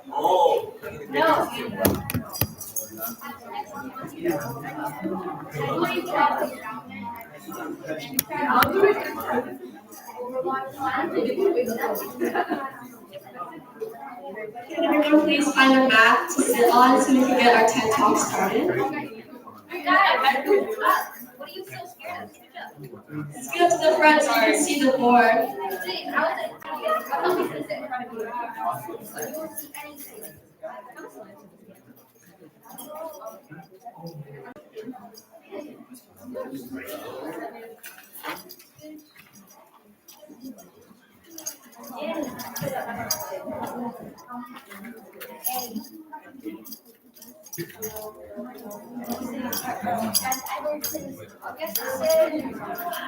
Oh. No. Can everyone please find a mat to sit on so we can get our TED Talk started? What are you so scared? Let's get up to the front so you can see the board.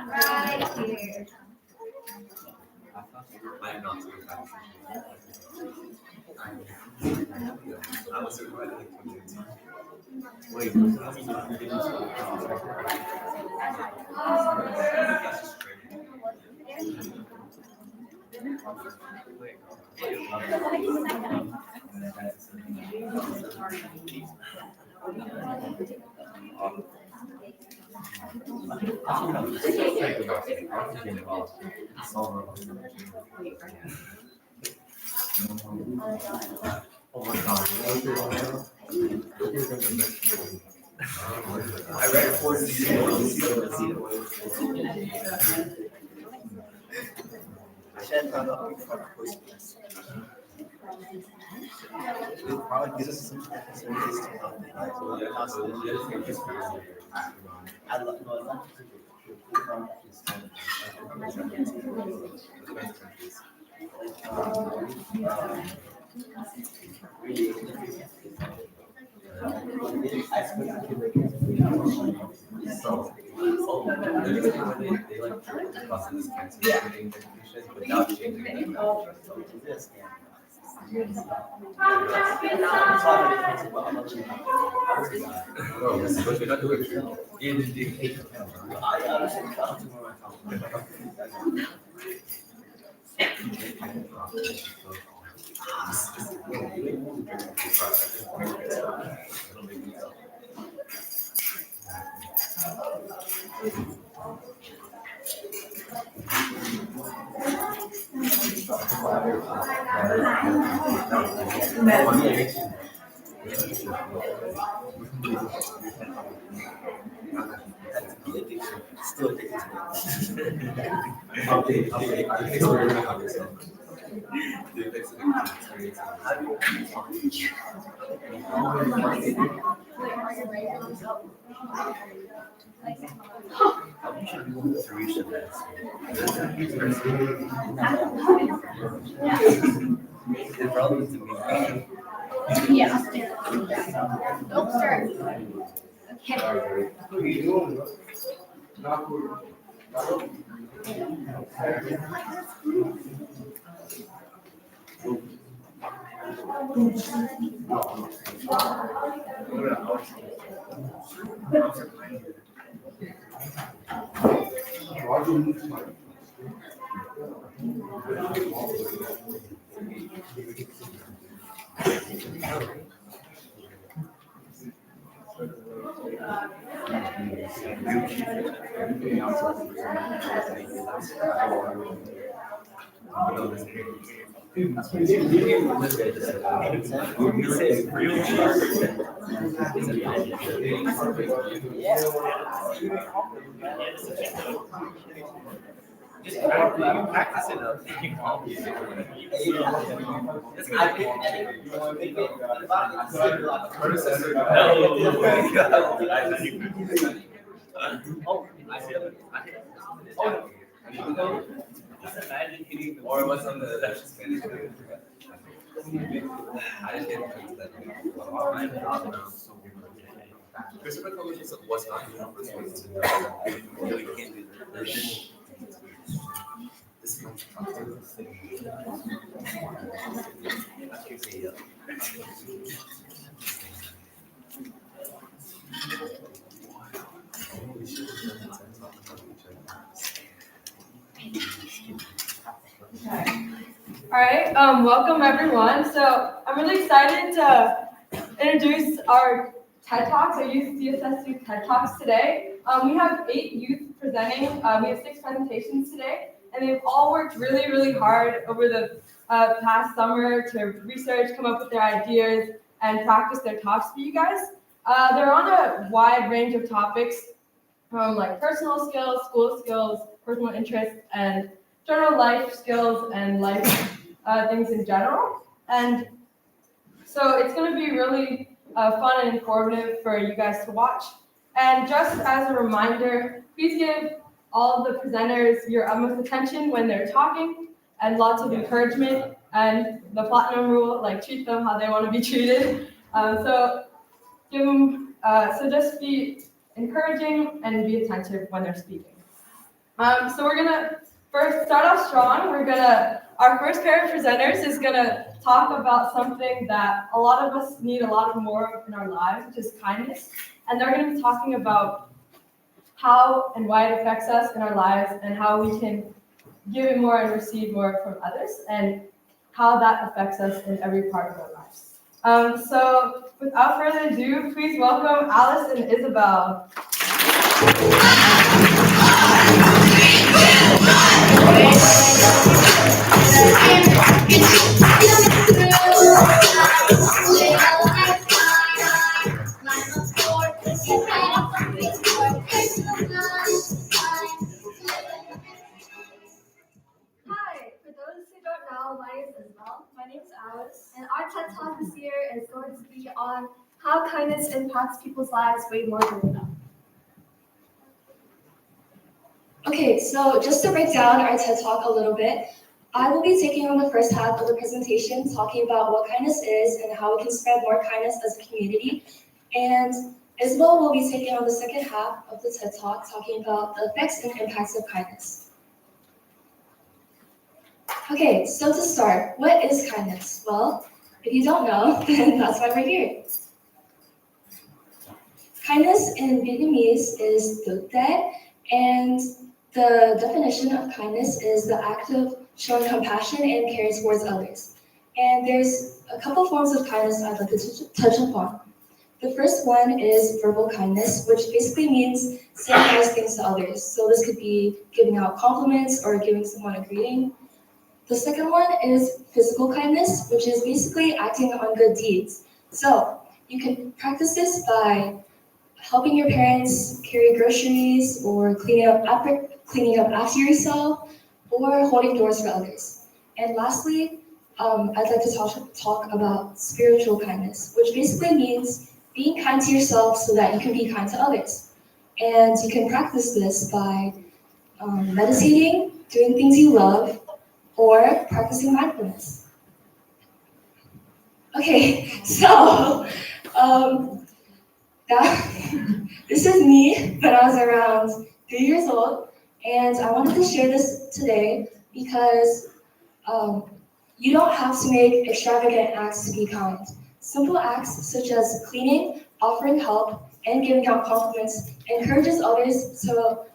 Right here. I'm not so fast. I was surprised at the community. Wait, oh my god. I read 4 seasons. I should have found out before I posted this. It probably gives us some services to help me. I love no, they like the process cancer education without changing this. Oh, but we're not doing it. I honestly can't do Still addicted Yeah. Don't start. Just practice it up. Or what's on the that's just Spanish. I just can't that. Christopher Columbus was not the first one to know. Really can't do that. This All right, Welcome everyone. So I'm really excited to introduce our TED Talks, our CSS TED Talks today. We have 8 youth presenting. We have 6 presentations today, and they've all worked really, really hard over the past summer to research, come up with their ideas, and practice their talks for you guys. They're on a wide range of topics, from like personal skills, school skills, personal interests, and general life skills and life things in general. And so it's going to be really fun and informative for you guys to watch. And just as a reminder, please give all of the presenters your utmost attention when they're talking, and lots of encouragement, and the platinum rule, like treat them how they want to be treated. So just be encouraging and be attentive when they're speaking. So we're gonna first start off strong. Our first pair of presenters is gonna talk about something that a lot of us need a lot of more of in our lives, which is kindness. And they're gonna be talking about how and why it affects us in our lives, and how we can give it more and receive more from others, and how that affects us in every part of our lives. So without further ado, please welcome Alice and Isabel. Hi, for those who don't know, my name is Isabel. My name is Alice, and our TED Talk this year is going to be on how kindness impacts people's lives way more than we know. Okay, so just to break down our TED Talk a little bit, I will be taking on the first half of the presentation, talking about what kindness is and how we can spread more kindness as a community. And Isabel will be taking on the second half of the TED Talk, talking about the effects and impacts of kindness. Okay, so to start, what is kindness? Well, if you don't know, then that's why we're here. Kindness in Vietnamese is "tốt", and the definition of kindness is the act of showing compassion and care towards others. And there's a couple forms of kindness I'd like to touch upon. The first one is verbal kindness, which basically means saying nice things to others. So this could be giving out compliments or giving someone a greeting. The second one is physical kindness, which is basically acting on good deeds. So you can practice this by helping your parents carry groceries, or cleaning up after yourself, or holding doors for others. And lastly, I'd like to talk about spiritual kindness, which basically means being kind to yourself so that you can be kind to others. And you can practice this by meditating, doing things you love, or practicing mindfulness. Okay, so this is me when I was around 3 years old, and I wanted to share this today because you don't have to make extravagant acts to be kind. Simple acts such as cleaning, offering help, and giving out compliments encourages others to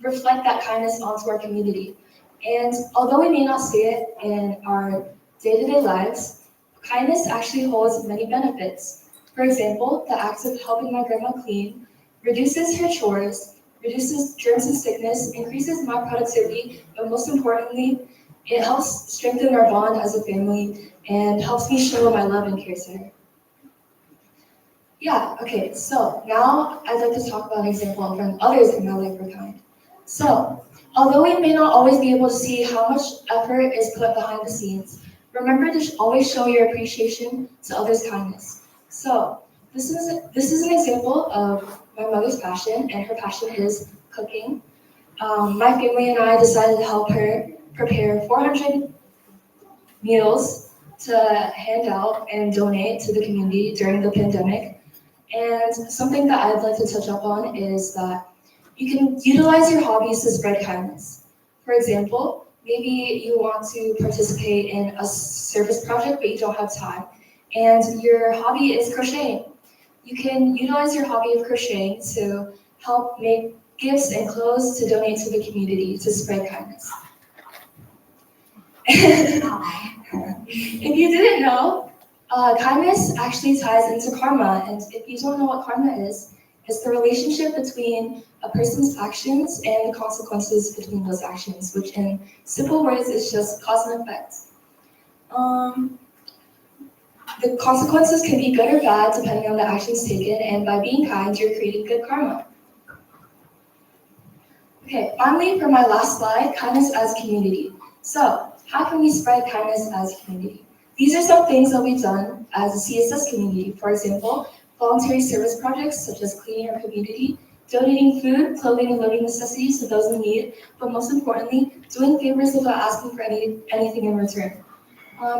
reflect that kindness onto our community. And although we may not see it in our day-to-day lives, kindness actually holds many benefits. For example, the act of helping my grandma clean reduces her chores, reduces germs and sickness, increases my productivity, but most importantly, it helps strengthen our bond as a family and helps me show my love and care to her. Yeah, okay, so now I'd like to talk about an example of when others in my life were kind. So, although we may not always be able to see how much effort is put behind the scenes, remember to always show your appreciation to others' kindness. So, this is an example of my mother's passion, and her passion is cooking. My family and I decided to help her prepare 400 meals to hand out and donate to the community during the pandemic. And something that I'd like to touch up on is that you can utilize your hobbies to spread kindness. For example, maybe you want to participate in a service project, but you don't have time, and your hobby is crocheting. You can utilize your hobby of crocheting to help make gifts and clothes to donate to the community to spread kindness. If you didn't know, kindness actually ties into karma, and if you don't know what karma is, it's the relationship between a person's actions and the consequences between those actions, which in simple words is just cause and effect. The consequences can be good or bad depending on the actions taken, and by being kind, you're creating good karma. Okay, finally, for my last slide, kindness as community. So, how can we spread kindness as a community? These are some things that we've done as a CSS community. For example, voluntary service projects such as cleaning our community, donating food, clothing, and living necessities to those in need, but most importantly, doing favors without asking for anything in return.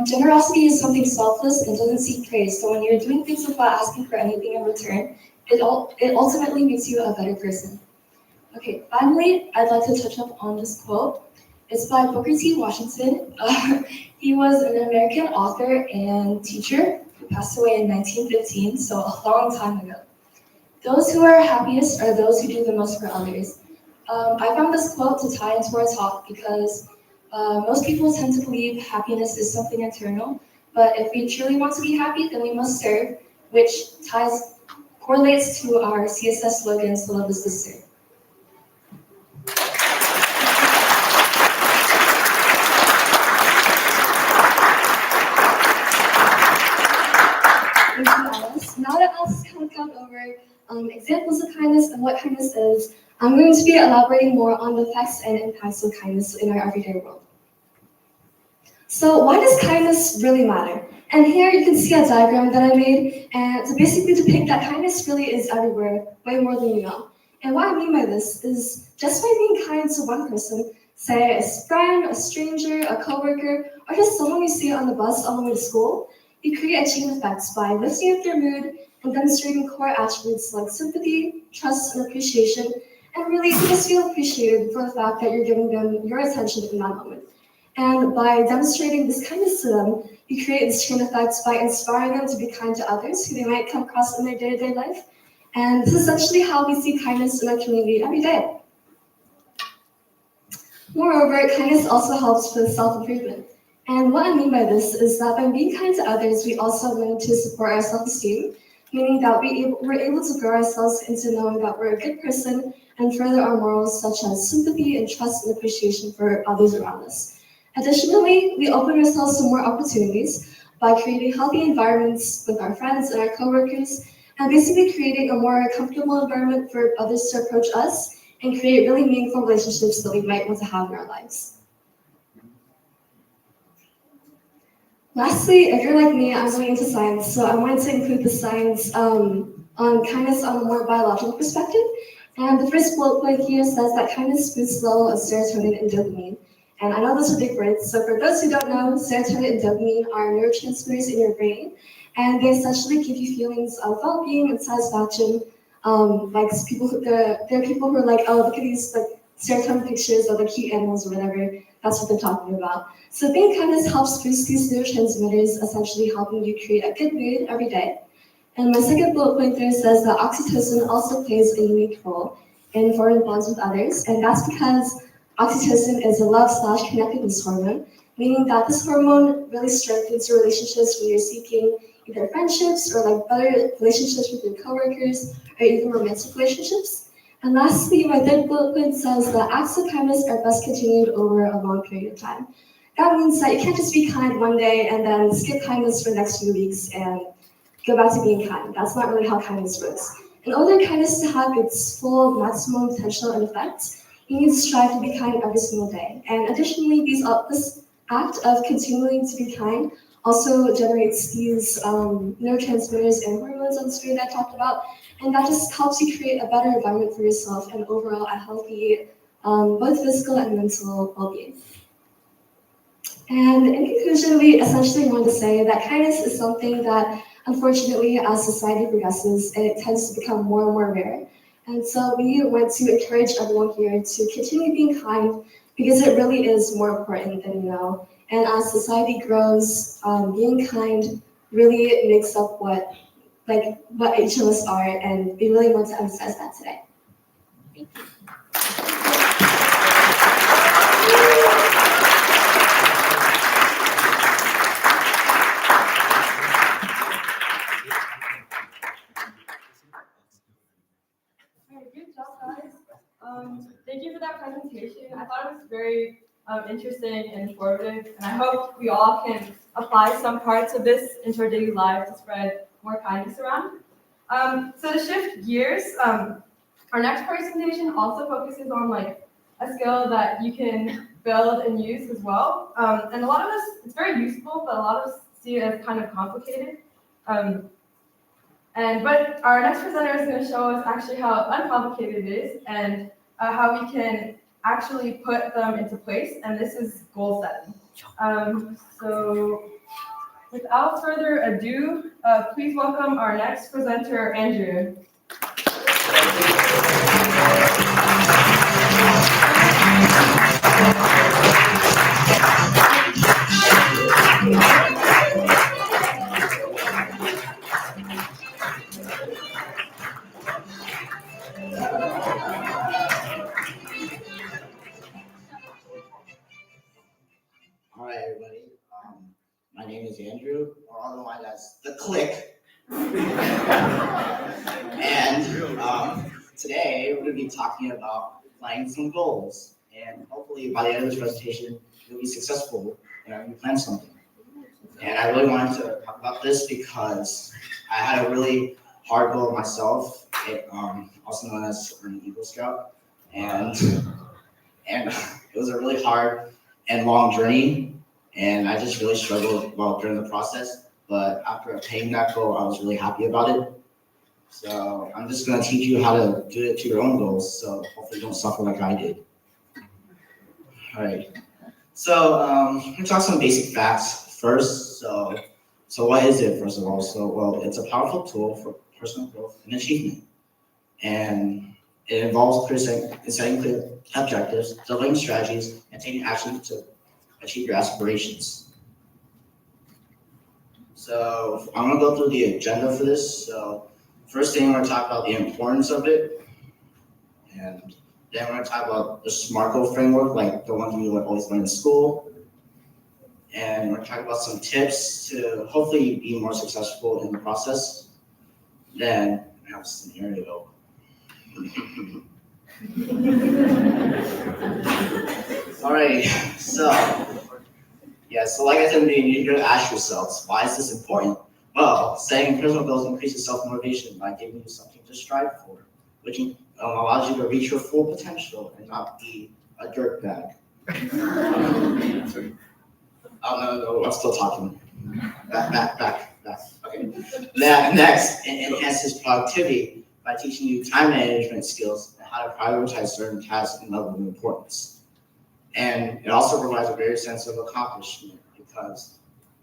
Generosity is something selfless and doesn't seek praise, so when you're doing things without asking for anything in return, it ultimately makes you a better person. Okay, finally, I'd like to touch up on this quote. It's by Booker T. Washington. He was an American author and teacher who passed away in 1915, so a long time ago. Those who are happiest are those who do the most for others. I found this quote to tie into our talk because most people tend to believe happiness is something internal, but if we truly want to be happy, then we must serve, which correlates to our CSS slogan, "So love is to serve." Thank you, Alice. Now that Alice has kind of gone over examples of kindness and what kindness is, I'm going to be elaborating more on the effects and impacts of kindness in our everyday world. So why does kindness really matter? And here you can see a diagram that I made, and to basically depict that kindness really is everywhere, way more than you know. And what I mean by this is just by being kind to one person, say a friend, a stranger, a coworker, or just someone you see on the bus on the way to school, you create a chain of effects by lifting up their mood and demonstrating core attributes like sympathy, trust, and appreciation, and really just feel appreciated for the fact that you're giving them your attention in that moment. And by demonstrating this kindness to them, you create this chain of effects by inspiring them to be kind to others who they might come across in their day-to-day life. And this is essentially how we see kindness in our community every day. Moreover, kindness also helps with self-improvement. And what I mean by this is that by being kind to others, we also learn to support our self-esteem, meaning that we're able to grow ourselves into knowing that we're a good person and further our morals such as sympathy and trust and appreciation for others around us. Additionally, we open ourselves to more opportunities by creating healthy environments with our friends and our coworkers, and basically creating a more comfortable environment for others to approach us and create really meaningful relationships that we might want to have in our lives. Lastly, if you're like me, I'm really into science, so I wanted to include the science on kindness on a more biological perspective. And the first bullet point here says that kindness boosts the level of serotonin and dopamine. And I know those are big words, so for those who don't know, serotonin and dopamine are neurotransmitters in your brain, and they essentially give you feelings of well-being and satisfaction. Like there are people who are like, oh, look at these like serotonin pictures of the cute animals or whatever. That's what they're talking about. So being kindness helps boost these neurotransmitters, essentially helping you create a good mood every day. And my second bullet point there says that oxytocin also plays a unique role in forming bonds with others, and that's because oxytocin is a love/connectedness hormone, meaning that this hormone really strengthens your relationships when you're seeking either friendships or like better relationships with your coworkers or even romantic relationships. And lastly, my third bullet point says that acts of kindness are best continued over a long period of time. That means that you can't just be kind one day and then skip kindness for the next few weeks and go back to being kind. That's not really how kindness works. In order for kindness to have its full maximum potential and effect, you need to strive to be kind every single day. And additionally, this act of continuing to be kind also generates these neurotransmitters and hormones on the screen that I talked about, and that just helps you create a better environment for yourself and overall a healthy, both physical and mental well-being. And in conclusion, we essentially want to say that kindness is something that, unfortunately, as society progresses, it tends to become more and more rare. And so we want to encourage everyone here to continue being kind because it really is more important than you know. And as society grows, being kind really makes up what each of us are, and we really want to emphasize that today. Thank you. very interesting and informative, and I hope we all can apply some parts of this into our daily lives to spread more kindness around. So to shift gears, our next presentation also focuses on like a skill that you can build and use as well. And a lot of us, it's very useful, but a lot of us see it as kind of complicated. But our next presenter is going to show us actually how uncomplicated it is and how we can actually put them into place. And this is goal setting. So without further ado, please welcome our next presenter, Andrew. All right, everybody. My name is Andrew, or otherwise as the Click. And today we're going to be talking about planning some goals. And hopefully by the end of this presentation, you'll be successful and you plan something. And I really wanted to talk about this because I had a really hard goal myself, also known as an Eagle Scout. And it was a really hard and long journey, and I just really struggled during the process. But after attaining that goal, I was really happy about it. So I'm just going to teach you how to do it to your own goals, so hopefully you don't suffer like I did. All right. So I'm going to talk some basic facts first. So what is it, first of all? Well, it's a powerful tool for personal growth and achievement. And it involves setting clear objectives, developing strategies, and taking action to achieve your aspirations. So I'm going to go through the agenda for this. So first thing, we're going to talk about the importance of it. And then we're going to talk about the SMART goal framework, like the one you always learn in school. And we're going to talk about some tips to hopefully be more successful in the process. Then we have a scenario. All right, so like I said, you're going to ask yourselves, why is this important? Well, setting personal goals increases self-motivation by giving you something to strive for, which allows you to reach your full potential and not be a dirtbag. No, I'm still talking. Back. Okay. Next, it enhances productivity by teaching you time management skills and how to prioritize certain tasks and level of importance. And it also provides a greater sense of accomplishment because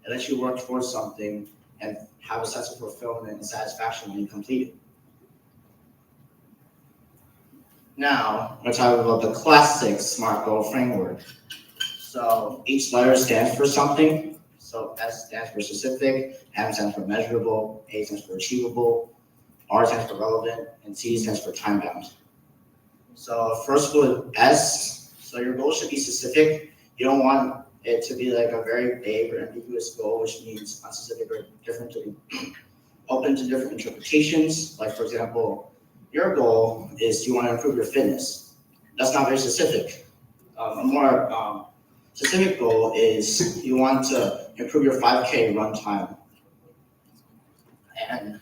it lets you work towards something and have a sense of fulfillment and satisfaction when you complete it. Now, we're talking about the classic SMART goal framework. So each letter stands for something. So S stands for specific, M stands for measurable, A stands for achievable, R stands for relevant, and T stands for time-bound. So first with S, so your goal should be specific. You don't want it to be like a very vague or ambiguous goal, which means unspecific or different, open to different interpretations. Like for example, your goal is you want to improve your fitness. That's not very specific. A more specific goal is you want to improve your 5K run time. And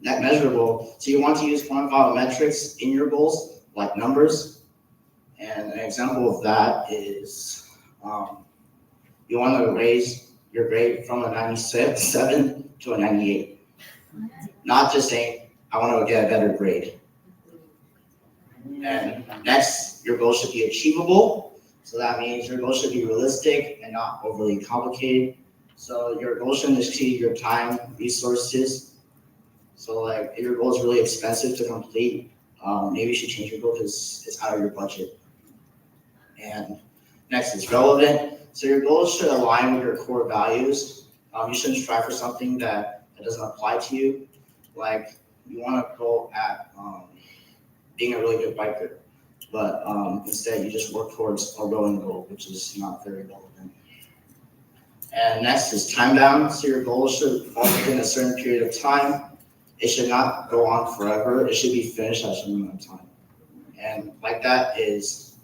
that measurable, so you want to use quantifiable metrics in your goals, like numbers. And an example of that is you want to raise your grade from a 97 to a 98. Not just saying, I want to get a better grade. And next, your goal should be achievable. So that means your goal should be realistic and not overly complicated. So your goal shouldn't exceed your time, resources. So like if your goal is really expensive to complete, maybe you should change your goal because it's out of your budget. And next is relevant. So your goals should align with your core values. You shouldn't strive for something that doesn't apply to you. Like you want to go at being a really good biker, but instead you just work towards a rowing goal, which is not very relevant. And next is time bound. So your goals should fall within a certain period of time. It should not go on forever. It should be finished at a certain amount of time. And like that is,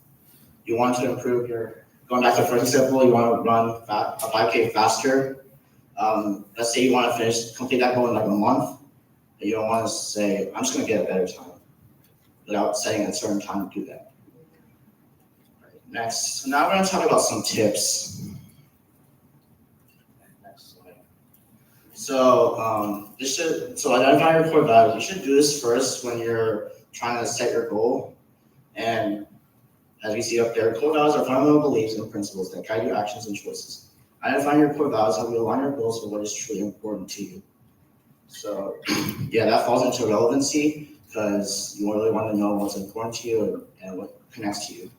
you want to improve your Going back to the first example, you want to run a 5K faster. Let's say you want to complete that goal in like a month, but you don't want to say, I'm just going to get a better time without setting a certain time to do that. Next, so now we're going to talk about some tips. Next slide. So, identify your core values. You should do this first when you're trying to set your goal. And as we see up there, core values are fundamental beliefs and principles that guide your actions and choices. Identifying your core values help you align your goals with what is truly important to you. So, yeah, that falls into relevancy because you really want to know what's important to you and what connects to you.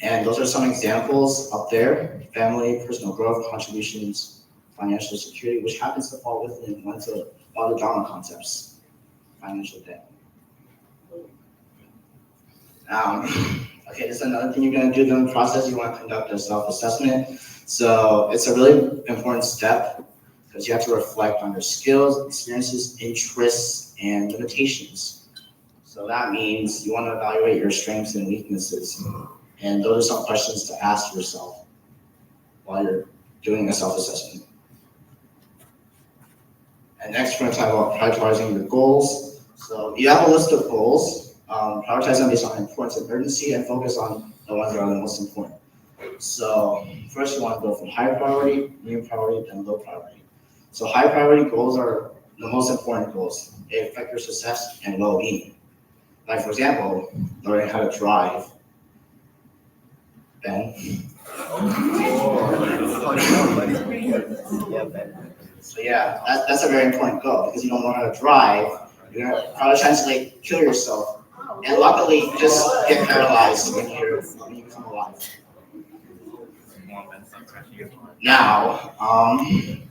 And those are some examples up there: family, personal growth, contributions, financial security, which happens to fall within one of all the drama concepts, financial debt. Okay, this is another thing you're going to do during the process. You want to conduct a self-assessment. So it's a really important step because you have to reflect on your skills, experiences, interests, and limitations. So that means you want to evaluate your strengths and weaknesses. And those are some questions to ask yourself while you're doing a self-assessment. And next, we're going to talk about prioritizing your goals. So you have a list of goals. Prioritize them based on importance and urgency, and focus on the ones that are the most important. So first, you want to go from high priority, medium priority, and low priority. So high priority goals are the most important goals. They affect your success and well-being. Like, for example, learning how to drive. Ben? So yeah, that's a very important goal because you don't know how to drive. You're gonna probably try to like kill yourself. And luckily, you just get paralyzed when you become alive. Now,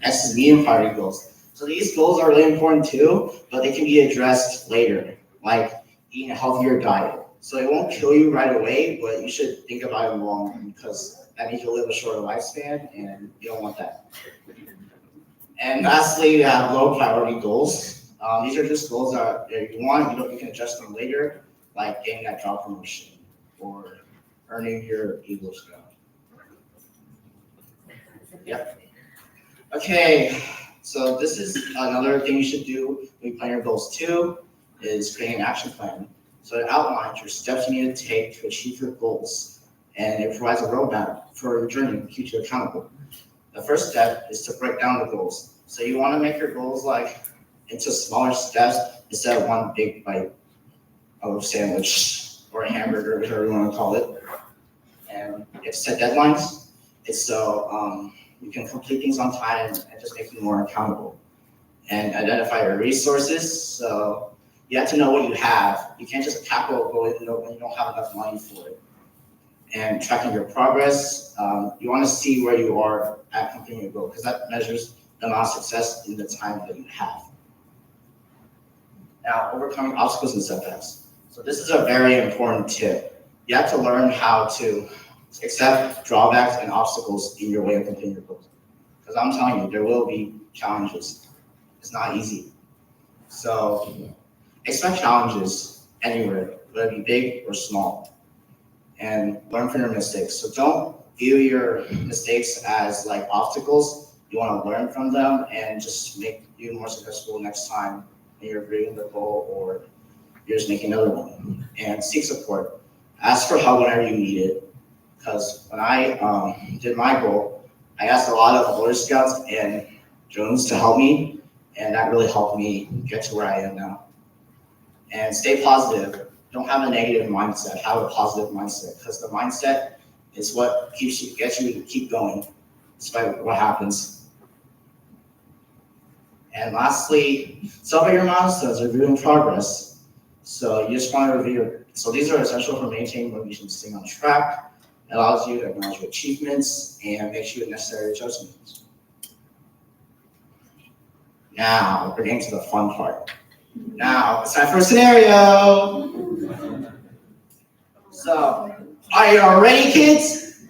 next is medium priority goals. So these goals are really important too, but they can be addressed later, like eating a healthier diet. So it won't kill you right away, but you should think about it long because that means you'll live a shorter lifespan, and you don't want that. And lastly, we have low priority goals. These are just goals that if you want, you can adjust them later, like getting that job promotion or earning your Eagle Scout. Yep. Okay, so this is another thing you should do when you plan your goals too, is creating an action plan. So it outlines your steps you need to take to achieve your goals, and it provides a roadmap for your journey to keep you accountable. The first step is to break down the goals. So you want to make your goals like into smaller steps instead of one big bite of a sandwich or a hamburger, whatever you want to call it. And if set deadlines, it's so you can complete things on time and just make you more accountable. And identify your resources. So you have to know what you have. You can't just tackle a goal when you don't have enough money for it. And tracking your progress, you want to see where you are at completing your goal because that measures the amount of success in the time that you have. Now, overcoming obstacles and setbacks. So this is a very important tip. You have to learn how to accept drawbacks and obstacles in your way of completing your goals. Because I'm telling you, there will be challenges. It's not easy. So expect challenges anywhere, whether it be big or small, and learn from your mistakes. So don't view your mistakes as like obstacles. You want to learn from them and just make you more successful next time when you're reviewing the goal or you're just making another one. And seek support. Ask for help whenever you need it. Because when I did my goal, I asked a lot of Boy Scouts and Jones to help me, and that really helped me get to where I am now. And stay positive. Don't have a negative mindset. Have a positive mindset, because the mindset is what gets you to keep going, despite what happens. And lastly, celebrate your milestones, reviewing progress. So you just want to review. So these are essential for maintaining motivation, staying on track. It allows you to acknowledge your achievements and makes you necessary adjustments. Now we're getting to the fun part. Now it's time for a scenario. So, are you all ready, kids?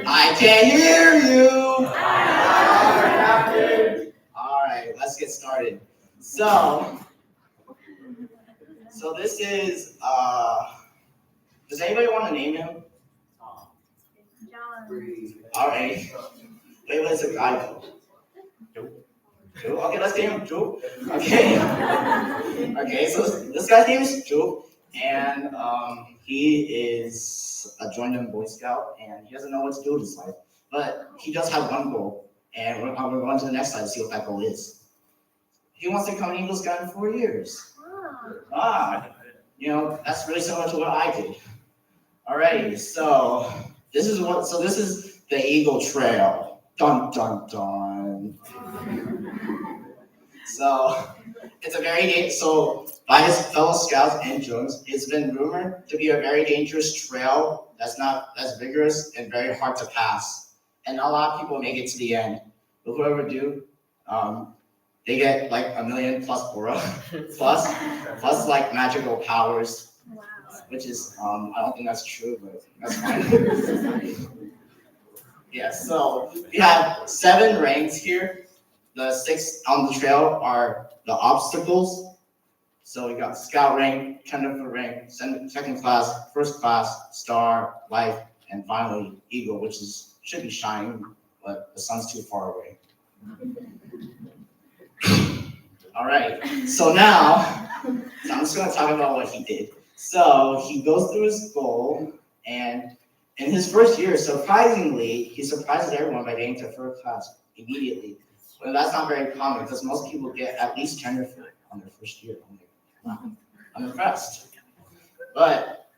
I can't hear you. All right, let's get started. So this is, does anybody want to name him? All right. Wait, what's the guy called? Joe. Okay, let's get him Joe. Okay. Okay, so this guy's name is Joe, and he is a joined Boy Scout, and he doesn't know what to do with his life, but he does have one goal, and we're going to the next slide to see what that goal is. He wants to become an Eagle Scout in 4 years. That's really similar to what I did. Alrighty, so this is the Eagle Trail. Dun dun dun. So it's a so by his fellow scouts and Jones, it's been rumored to be a very dangerous trail that's not as vigorous and very hard to pass. And a lot of people make it to the end, but whoever do, they get like 1 million plus aura, plus like magical powers, which is I don't think that's true, but that's fine. Yeah, so we have 7 ranks here. The 6 on the trail are the obstacles. So we got scout rank, tenderfoot rank, second class, first class, star, life, and finally eagle, which should be shining, but the sun's too far away. All right, so now, I'm just going to talk about what he did. So he goes through his goal, and in his first year, surprisingly, he surprises everyone by getting to first class immediately. Well, that's not very common because most people get at least tenderfoot on their first year. I'm impressed. But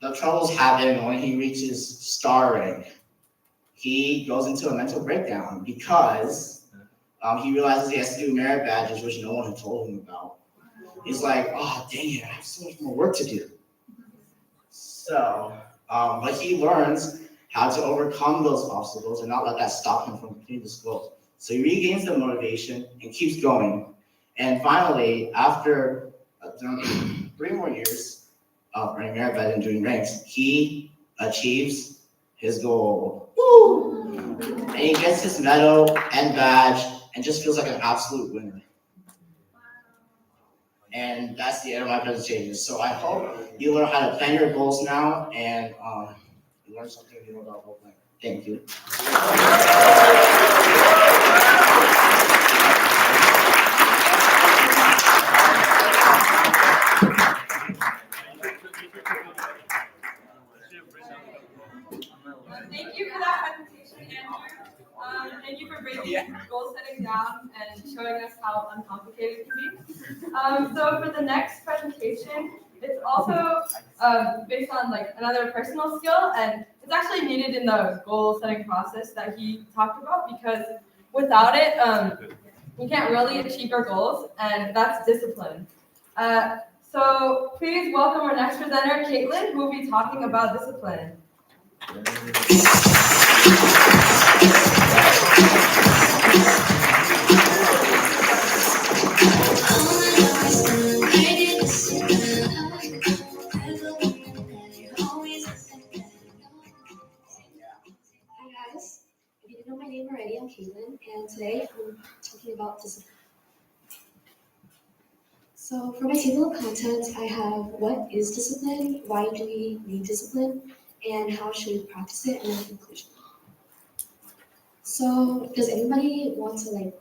the troubles happen when he reaches star rank. He goes into a mental breakdown because he realizes he has to do merit badges, which no one had told him about. He's like, oh, dang it, I have so much more work to do. So, but he learns how to overcome those obstacles and not let that stop him from completing his goals. So he regains the motivation and keeps going. And finally, after 3 more years of earning merit badge and doing ranks, he achieves his goal. Woo! And he gets his medal and badge and just feels like an absolute winner. And that's the end of my presentation. So I hope you learn how to plan your goals now and you learn something new about goal planning. Thank you. Thank you for that presentation, Andrew. Thank you for breaking goal setting down and showing us how uncomplicated it can be. So for the next presentation, it's also based on like another personal skill, and it's actually needed in the goal setting process that he talked about, because without it, you can't really achieve your goals, and that's discipline. So please welcome our next presenter, Caitlin, who will be talking about discipline. My name already, I'm Caitlin, and today I'm talking about discipline. So for my table of contents, I have what is discipline, why do we need discipline, and how should we practice it, and then conclusion. So does anybody want to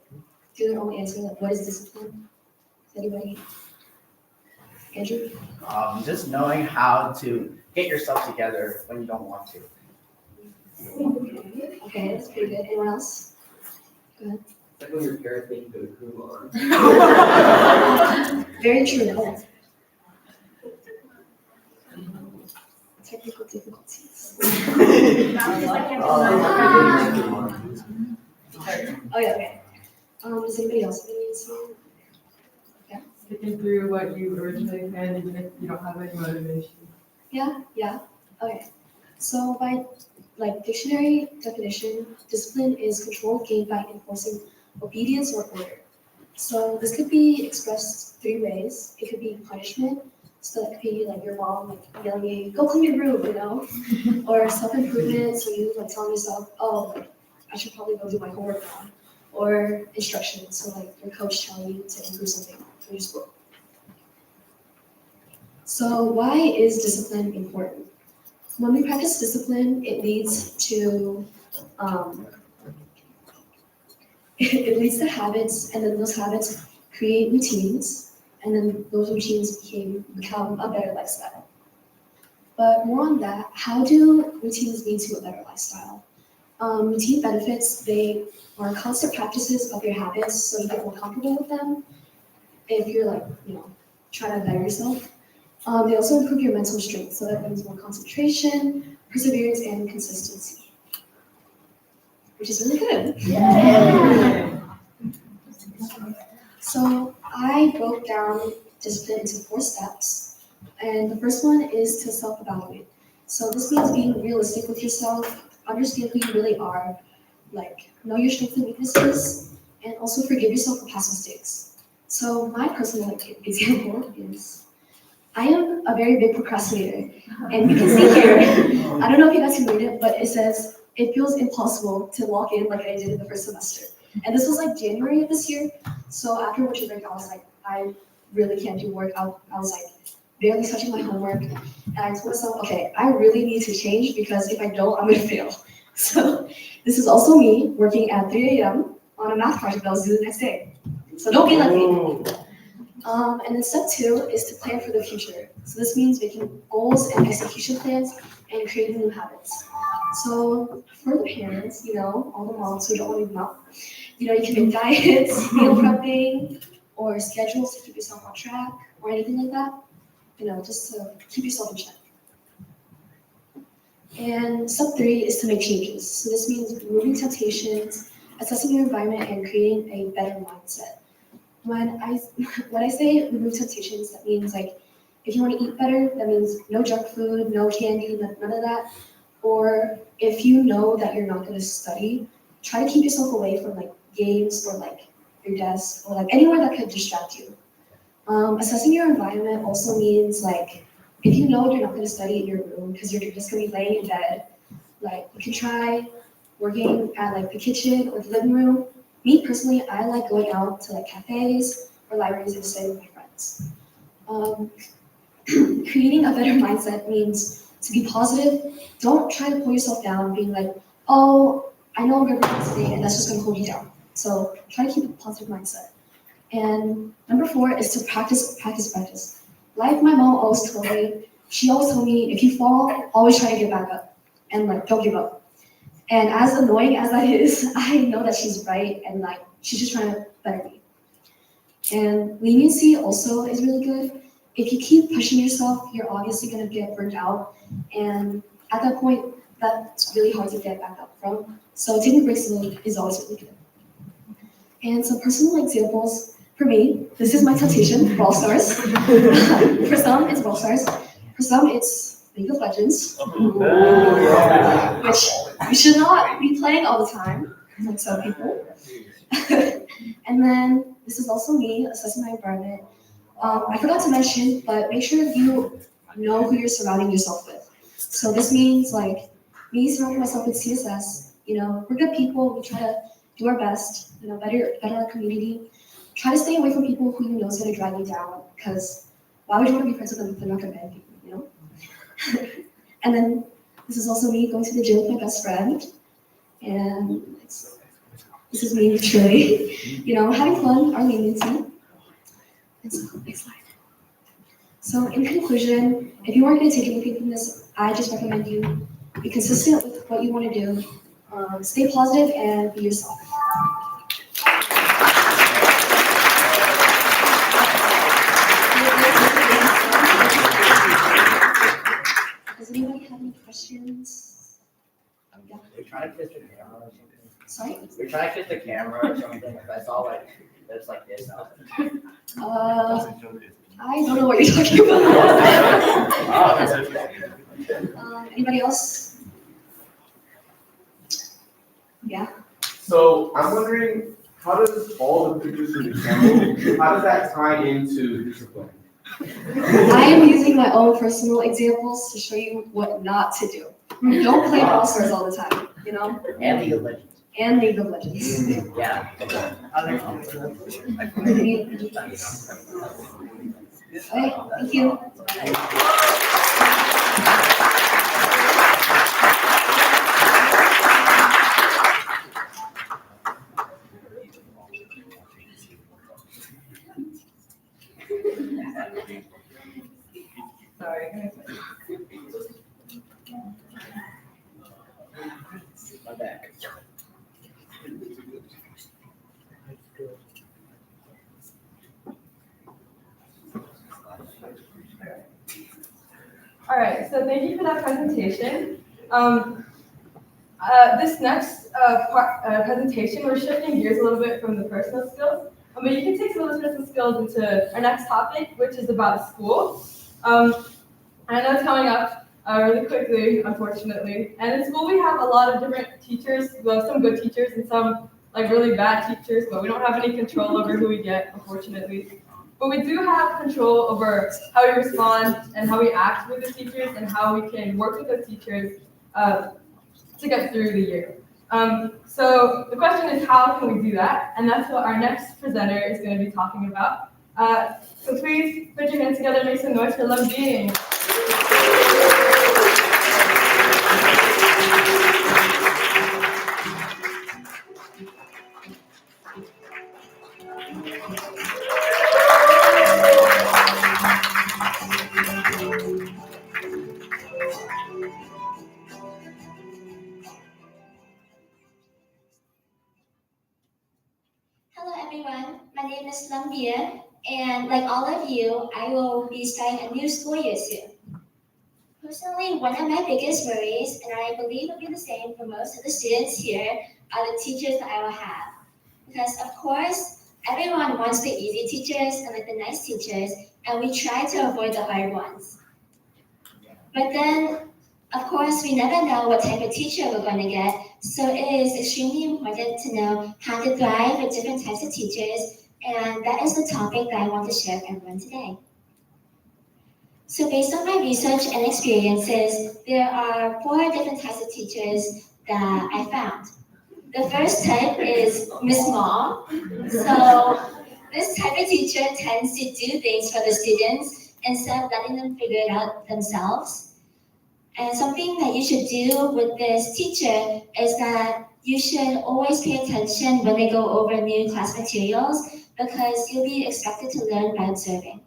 do their own answer, what is discipline? Does anybody? Andrew? Just knowing how to get yourself together when you don't want to. Okay, that's pretty good. Anyone else? Go ahead. It's like when your parents make you go to Kumar. Very true. Oh. Technical difficulties. Oh yeah, okay. Does anybody else have any answer? Yeah. Sticking through what you originally planned, even if you don't have any motivation. Yeah. Okay. So by dictionary definition, discipline is control gained by enforcing obedience or order. So this could be expressed 3 ways. It could be punishment, so that could be your mom yelling at you, go clean your room, or self-improvement, so you telling yourself, oh, I should probably go do my homework now. Or instruction, so your coach telling you to improve something in your school. So why is discipline important? when we practice discipline, it leads to it leads to habits, and then those habits create routines, and then those routines become a better lifestyle. But more on that, how do routines lead to a better lifestyle? Routine benefits, they are constant practices of your habits, so you get more comfortable with them. If you're like, trying to better yourself. They also improve your mental strength, so that means more concentration, perseverance, and consistency, which is really good. Yeah. So I broke down discipline into 4 steps, and the first one is to self-evaluate. So this means being realistic with yourself, understand who you really are, like know your strengths and weaknesses, and also forgive yourself for past mistakes. So my personal example is I am a very big procrastinator, and you can see here, I don't know if you guys can read it, but it says, it feels impossible to walk in like I did in the first semester. And this was like January of this year, so after winter break, I was like, I really can't do work. I was like barely touching my homework, and I told myself, okay, I really need to change because if I don't, I'm gonna fail. So this is also me working at 3 a.m. on a math project that I was due the next day. So don't be like me. And then step 2 is to plan for the future. So this means making goals and execution plans and creating new habits. So for the parents, all the moms who don't want to leave them out, you can make diets, meal prepping, or schedules to keep yourself on track, or anything like that, just to keep yourself in check. And step 3 is to make changes. So this means removing temptations, assessing your environment, and creating a better mindset. When I say remove temptations, that means like if you want to eat better, that means no junk food, no candy, none of that. Or if you know that you're not going to study, try to keep yourself away from like games or like your desk or like anywhere that could distract you. Assessing your environment also means like if you know you're not going to study in your room because you're just going to be laying in bed, like you can try working at like the kitchen or the living room. Me personally, I like going out to like cafes or libraries and studying with my friends. Creating a better mindset means to be positive. Don't try to pull yourself down, being like, oh, I know I'm going to be today, and that's just going to hold you down. So try to keep a positive mindset. And number 4 is to practice. Like my mom always told me, she always told me, if you fall, always try to get back up, and like don't give up. And as annoying as that is, I know that she's right, and like she's just trying to better me. And leniency also is really good. If you keep pushing yourself, you're obviously going to get burned out, and at that point, that's really hard to get back up from. So taking breaks is always really good. And some personal examples for me, this is my temptation, Brawl Stars. For some, it's Brawl Stars. For some, it's League of Legends, which you should not be playing all the time, like some people. And then this is also me assessing my environment. I forgot to mention, but make sure you know who you're surrounding yourself with. So this means like me surrounding myself with CSS. We're good people. We try to do our best. Better our community. Try to stay away from people who you know is going to drag you down. Because why would you want to be friends with them if they're not going to bad people? And then this is also me going to the gym with my best friend. And this is me truly, having fun, our leniency. And so, next slide. So in conclusion, if you aren't going to take anything from this, I just recommend you be consistent with what you want to do, stay positive, and be yourself. Does anybody have any questions? Yeah. We're trying to kiss the camera or something. Sorry? We're trying to kiss the camera or something. If I saw like it's like this. I don't know what you're talking about. Anybody else? Yeah. So I'm wondering, how does all the pictures from the camera, how does that tie into discipline? I am using my own personal examples to show you what not to do. Don't play Brawl Stars all the time, And League of Legends. And League of Legends. Yeah. Okay, thank you. All right, so thank you for that presentation. This next presentation, we're shifting gears a little bit from the personal skills, but you can take some of those personal skills into our next topic, which is about school. I know it's coming up really quickly, unfortunately. And in school, we have a lot of different teachers. We have some good teachers and some like really bad teachers, but we don't have any control over who we get, unfortunately. But we do have control over how we respond and how we act with the teachers and how we can work with those teachers to get through the year. So the question is, how can we do that? And that's what our next presenter is going to be talking about. So please put your hands together and make some noise for Love Being. Hello everyone, my name is Lambia, and like all of you, I will be starting a new school year soon. Personally, one of my biggest worries, and I believe will be the same for most of the students here, are the teachers that I will have. Because of course, everyone wants the easy teachers and like the nice teachers, and we try to avoid the hard ones. But then, of course, we never know what type of teacher we're going to get, so it is extremely important to know how to thrive with different types of teachers, and that is the topic that I want to share with everyone today. So based on my research and experiences, there are 4 different types of teachers that I found. The first type is Miss Mom. So this type of teacher tends to do things for the students instead of letting them figure it out themselves. And something that you should do with this teacher is that you should always pay attention when they go over new class materials because you'll be expected to learn by observing.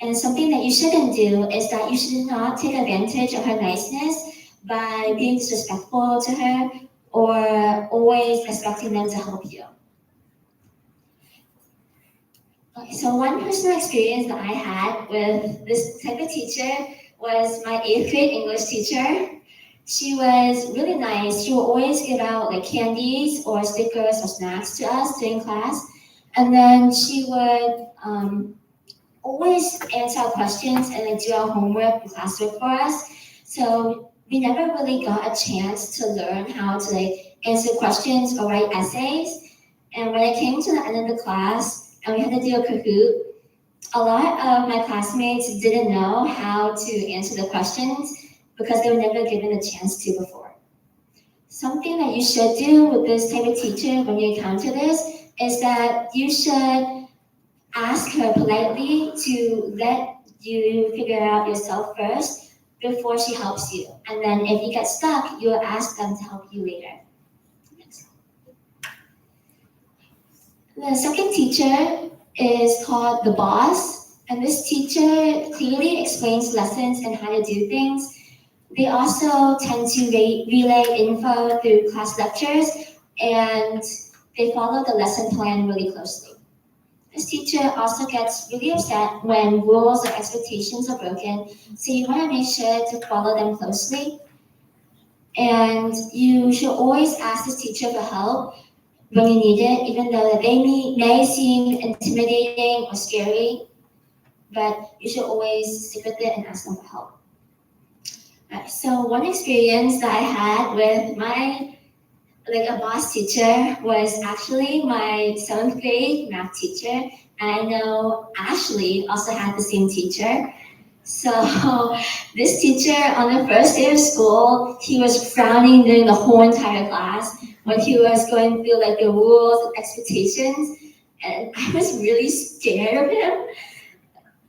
And something that you shouldn't do is that you should not take advantage of her niceness by being disrespectful to her or always expecting them to help you. Okay, so one personal experience that I had with this type of teacher was my 8th grade English teacher. She was really nice. She would always give out like candies or stickers or snacks to us during class. And then she would always answer our questions and like do our homework and classwork for us. So we never really got a chance to learn how to like answer questions or write essays. And when it came to the end of the class and we had to do a Kahoot, a lot of my classmates didn't know how to answer the questions because they were never given a chance to before. Something that you should do with this type of teacher when you encounter this is that you should ask her politely to let you figure out yourself first before she helps you. And then if you get stuck, you'll ask them to help you later. Next. The second teacher is called the boss. And this teacher clearly explains lessons and how to do things. They also tend to relay info through class lectures, and they follow the lesson plan really closely. This teacher also gets really upset when rules or expectations are broken, so you want to make sure to follow them closely. And you should always ask this teacher for help when you need it, even though they may seem intimidating or scary, but you should always stick with it and ask them for help. Right, so one experience that I had with a boss teacher was actually my 7th grade math teacher. And I know Ashley also had the same teacher. So this teacher on the first day of school, he was frowning during the whole entire class when he was going through like the rules and expectations. And I was really scared of him.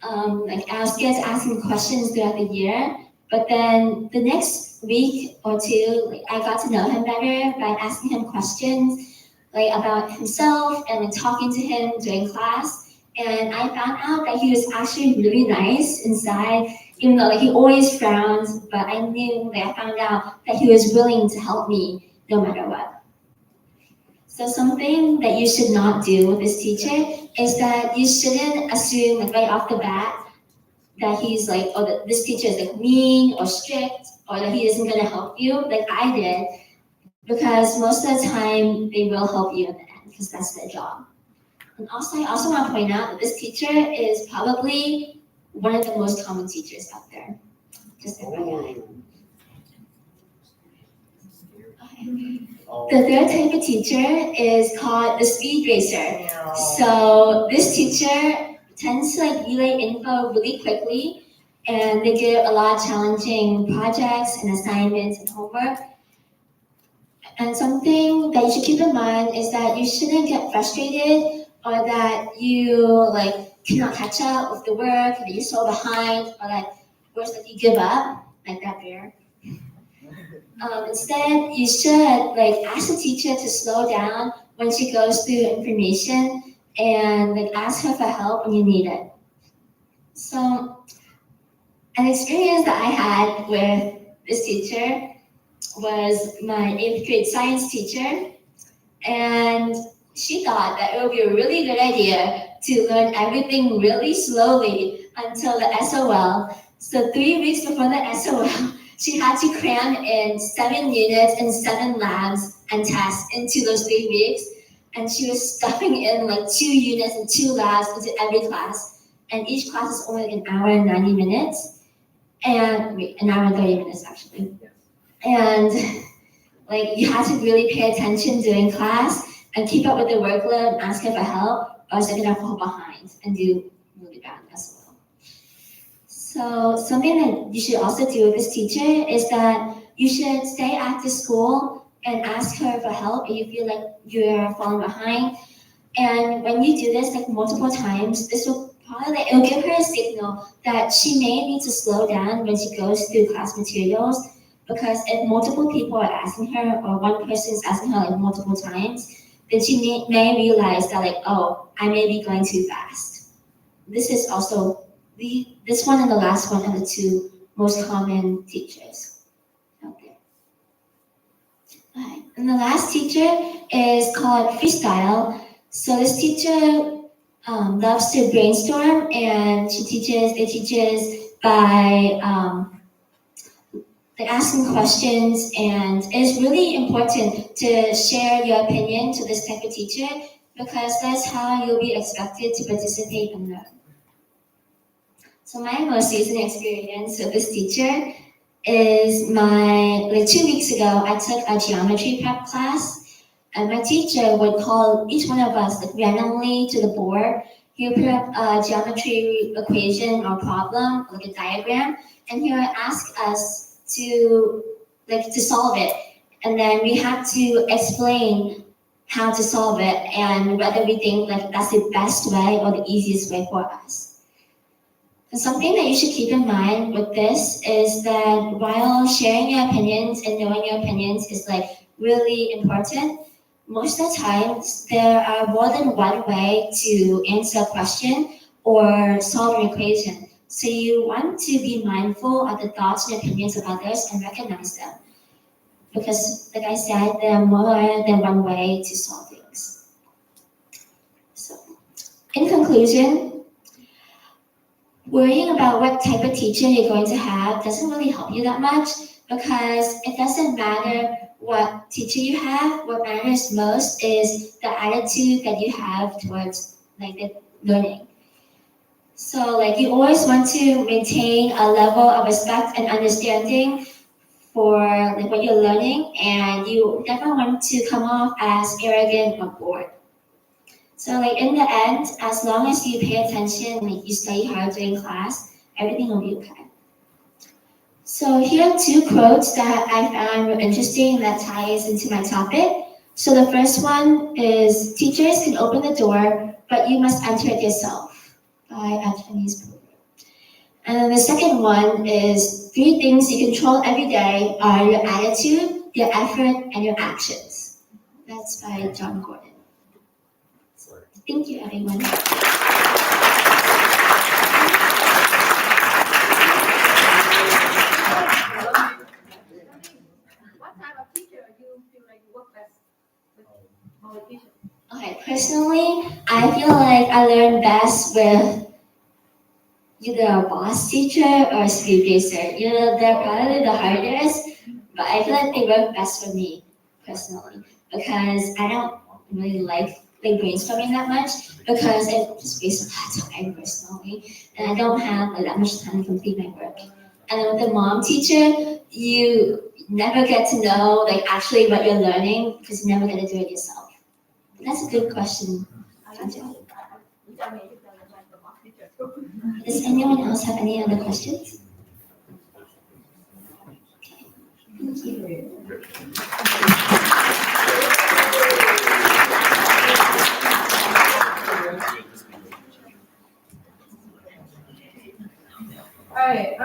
I was scared to ask him questions throughout the year. But then the next week or two, I got to know him better by asking him questions about himself and talking to him during class. And I found out that he was actually really nice inside, even though he always frowns. But I found out that he was willing to help me no matter what. So something that you should not do with this teacher is that you shouldn't assume right off the bat that he's like, oh, that this teacher is like mean or strict, or that he isn't gonna help you, like I did, because most of the time they will help you in the end, because that's their job. And also, I also want to point out that this teacher is probably one of the most common teachers out there. Just FYI. The third type of teacher is called the speed racer. So this teacher tends to like relay info really quickly, and they give a lot of challenging projects and assignments and homework. And something that you should keep in mind is that you shouldn't get frustrated, or that you like cannot catch up with the work, that you're so behind, or like worse, that you give up, like that bear. Instead, you should like ask the teacher to slow down when she goes through information, and like ask her for help when you need it. So, an experience that I had with this teacher was my 8th grade science teacher, and she thought that it would be a really good idea to learn everything really slowly until the SOL. So 3 weeks before the SOL, she had to cram in 7 units and 7 labs and tests into those 3 weeks. And she was stuffing in like 2 units and 2 labs into every class. And each class is only like an hour and 90 minutes. And wait, an hour and 30 minutes actually. And like you have to really pay attention during class and keep up with the workload and ask her for help, or else you're gonna fall behind and do really bad as well. So something that you should also do with this teacher is that you should stay after school and ask her for help if you feel like you're falling behind. And when you do this like multiple times, this will probably like, it'll give her a signal that she may need to slow down when she goes through class materials. Because if multiple people are asking her, or one person is asking her like multiple times, then she may realize that like, oh, I may be going too fast. This is also this one and the last one are the 2 most common teachers out there. Right. And the last teacher is called freestyle. So this teacher loves to brainstorm, and they teaches by like asking questions, and it's really important to share your opinion to this type of teacher, because that's how you'll be expected to participate and learn. So my most recent experience with this teacher is like 2 weeks ago, I took a geometry prep class, and my teacher would call each one of us like randomly to the board. He would put up a geometry equation or problem, like a diagram, and he would ask us to solve it, and then we have to explain how to solve it and whether we think like that's the best way or the easiest way for us. And something that you should keep in mind with this is that while sharing your opinions and knowing your opinions is like really important, most of the times there are more than one way to answer a question or solve an equation. So you want to be mindful of the thoughts and opinions of others and recognize them. Because like I said, there are more than one way to solve things. So in conclusion, worrying about what type of teacher you're going to have doesn't really help you that much, because it doesn't matter what teacher you have. What matters most is the attitude that you have towards like the learning. So like you always want to maintain a level of respect and understanding for like what you're learning, and you never want to come off as arrogant or bored. So like in the end, as long as you pay attention and like, you study hard during class, everything will be okay. So here are 2 quotes that I found interesting that ties into my topic. So the first one is, teachers can open the door, but you must enter it yourself, by a Chinese proverb. And then the second one is, 3 things you control every day are your attitude, your effort, and your actions. That's by John Gordon. So thank you, everyone. What type of teacher do you feel like you work best with? Politician. Okay, personally, I feel like I learn best with either a boss teacher or a speed racer. They're probably the hardest, but I feel like they work best for me personally because I don't really like brainstorming that much because it just wastes a lot of time personally, and I don't have that much time to complete my work. And then with the mom teacher, you never get to know actually what you're learning because you never get to do it yourself. That's a good question. Does anyone else have any other questions? Thank you. All right.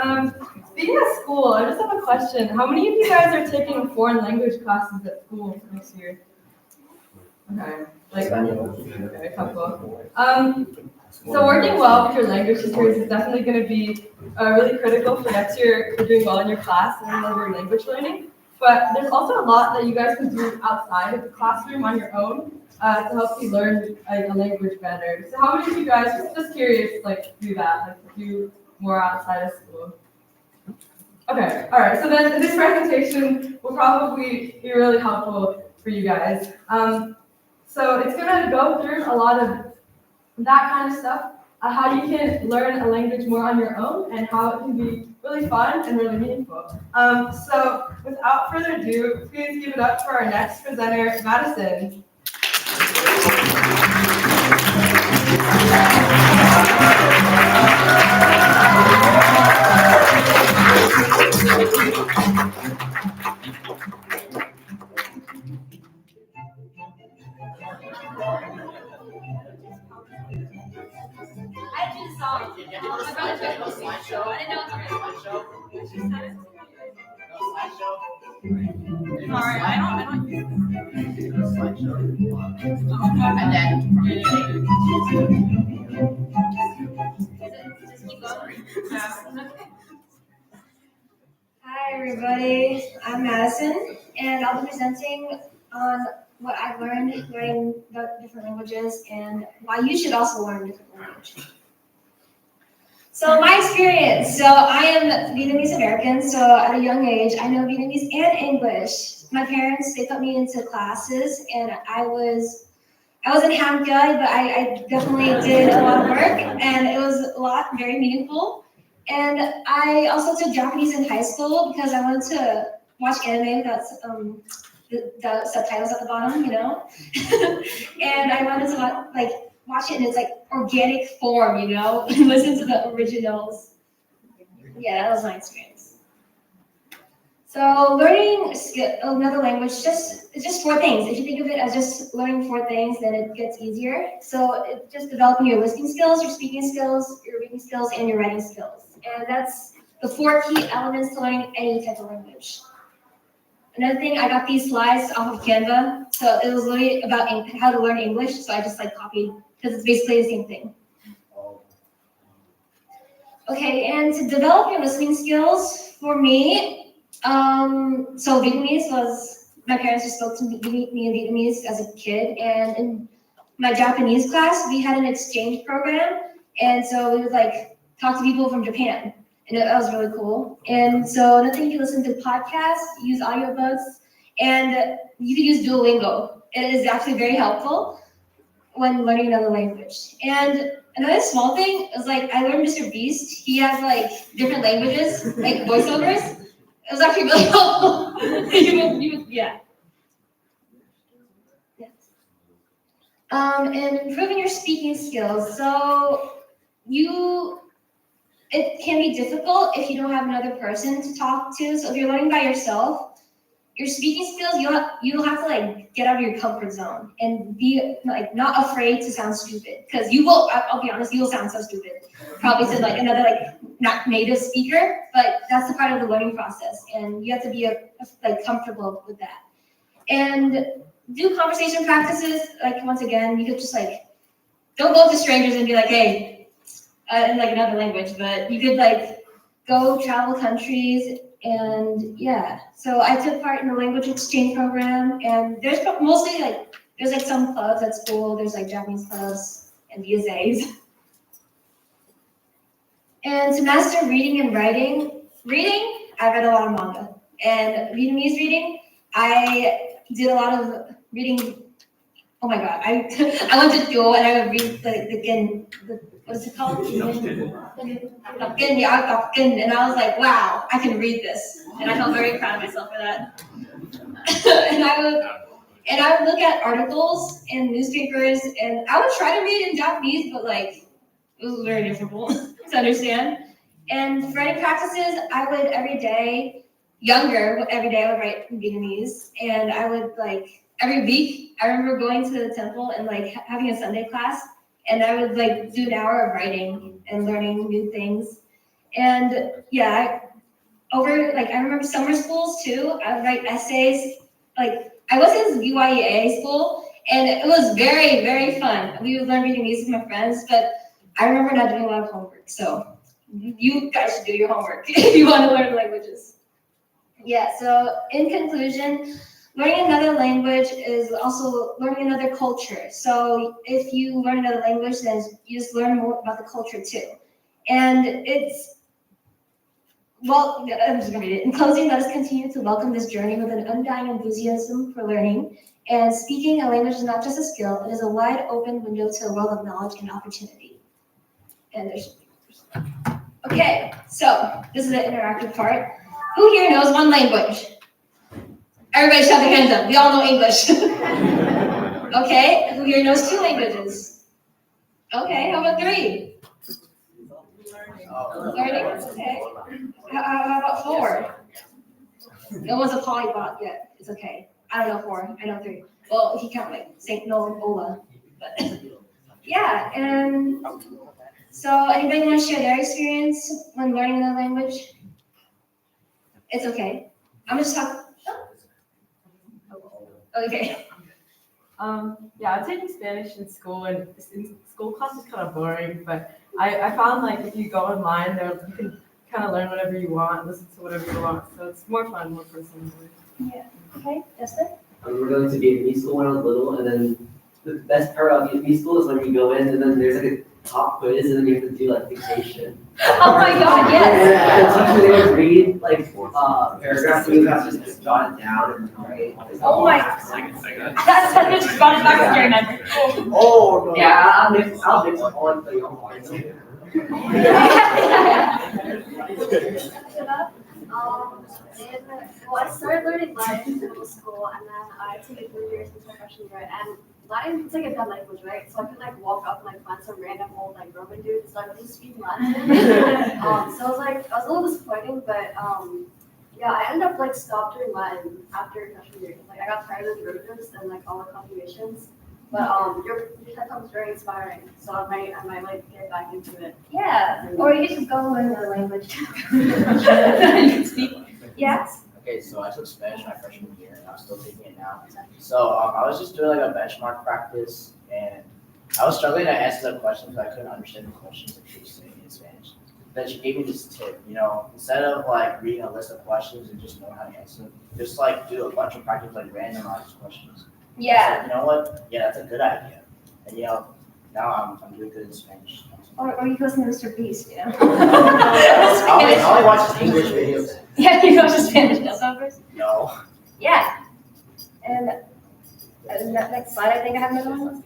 Speaking of school, I just have a question. How many of you guys are taking foreign language classes at school next year? Okay, okay, a couple. So working well with your language teachers is definitely going to be really critical for next year for doing well in your class and your language learning. But there's also a lot that you guys can do outside of the classroom on your own to help you learn a language better. So how many of you guys, just curious, do that, do more outside of school? Okay, all right. So then this presentation will probably be really helpful for you guys. So it's gonna go through a lot of that kind of stuff, how you can learn a language more on your own and how it can be really fun and really meaningful. So without further ado, please give it up for our next presenter, Madison. I just saw it. Slideshow. I didn't know it was a slideshow. Sorry, I don't. And then just keep going. Hi, everybody. I'm Madison, and I'll be presenting on what I've learned learning the different languages and why you should also learn a different language. So my experience. So I am Vietnamese American. So at a young age, I know Vietnamese and English. My parents, they put me into classes, and I wasn't half good, but I definitely did a lot of work, and it was a lot very meaningful. And I also took Japanese in high school because I wanted to watch anime that's the subtitles at the bottom, and I wanted to watch it in its organic form, and listen to the originals. Yeah, that was my experience. So learning another language, it's just 4 things. If you think of it as just learning 4 things, then it gets easier. So it's just developing your listening skills, your speaking skills, your reading skills, and your writing skills. And that's the 4 key elements to learning any type of language. Another thing, I got these slides off of Canva. So it was literally about how to learn English. So I just copied because it's basically the same thing. Okay, and to develop your listening skills, for me, so Vietnamese was, my parents just spoke to me in Vietnamese as a kid, and in my Japanese class, we had an exchange program, and so we would talk to people from Japan, and that was really cool. And so another thing, you can listen to podcasts, use audiobooks, and you can use Duolingo. It is actually very helpful when learning another language. And another small thing is I learned Mr. Beast. He has different languages, voiceovers. It was actually really helpful. Yeah. And improving your speaking skills. So it can be difficult if you don't have another person to talk to. So if you're learning by yourself, your speaking skills, you'll have to get out of your comfort zone and be not afraid to sound stupid, because you will. I'll be honest, you will sound so stupid, probably to another not native speaker. But that's the part of the learning process, and you have to be comfortable with that. And do conversation practices. Once again, you could just don't go up to strangers and be hey, in another language, but you could go travel countries. And yeah, so I took part in the language exchange program, and there's mostly there's some clubs at school. There's Japanese clubs and VSAs. And to master reading and writing, I read a lot of manga. And Vietnamese reading, I did a lot of reading. Oh my god, I went to school and I would read what is it called? And I was like, wow, I can read this. And I felt very proud of myself for that. and I would look at articles in newspapers and I would try to read in Japanese, but like it was very difficult to understand. And for writing practices, I would every day I would write in Vietnamese. And I would like every week, I remember going to the temple and like having a Sunday class. And I would like do an hour of writing and learning new things. And yeah, I remember summer schools too. I would write essays. Like I was in UIA school and it was very, very fun. We would learn Vietnamese with my friends, but I remember not doing a lot of homework. So you guys should do your homework if you want to learn languages. Yeah, so in conclusion, learning another language is also learning another culture. So if you learn another language, then you just learn more about the culture too. And I'm just gonna read it. In closing, let us continue to welcome this journey with an undying enthusiasm for learning. And speaking a language is not just a skill, it is a wide open window to a world of knowledge and opportunity. And okay, so this is the interactive part. Who here knows one language? Everybody shout their hands up. We all know English. Okay, who here knows 2 languages? Okay, how about 3? Learning, okay. How about 4? No one's a polyglot yet. It's okay. I don't know 4. I know 3. Well, if you count like Saint Nola, but yeah. And so, anybody want to share their experience when learning another language? It's okay. I'm just talking. Okay. Yeah, I'm taking Spanish in school, and in school class is kind of boring, but I found like if you go online, there you can kind of learn whatever you want, listen to whatever you want, so it's more fun, more personal. Yeah. Okay, Justin? I remember going to Vietnamese school when I was little, and then the best part about Vietnamese school is when you go in, and then there's like a top quiz, and then you have to do like dictation. Oh my god, yes! And the teacher, they would read like paragraphs, and you have to just jot it down and write. Oh my. That's just brought it back to your memory. Oh, no. Yeah, I'll mix all of the homework. I started learning Latin in middle school, and then I took it 3 years until freshman year. And Latin is like a dead language, right? So I could like walk up and like find some random old like Roman dude and start just speaking Latin. So I was a little disappointing, but yeah, I ended up like stopped doing Latin after freshman year. Like I got tired of the derivatives and like all the conjugations. But your TED Talk was very inspiring, so I might like get back into it. Yeah, or you should go learn another language. You can speak. Yes. Okay, so I took Spanish my freshman year, and I'm still taking it now. So I was just doing like a benchmark practice, and I was struggling to answer the questions because I couldn't understand the questions that she was saying in Spanish. Then she gave me this tip, instead of like reading a list of questions and just know how to answer them, just like do a bunch of practice, like randomized questions. Yeah. So, you know what? Yeah, that's a good idea. And now I'm doing good in Spanish. Or you listen to Mr. Beast, I only watch his English videos. Yeah, you watch the Spanish numbers? No. Yeah. And next slide, I think I have another one.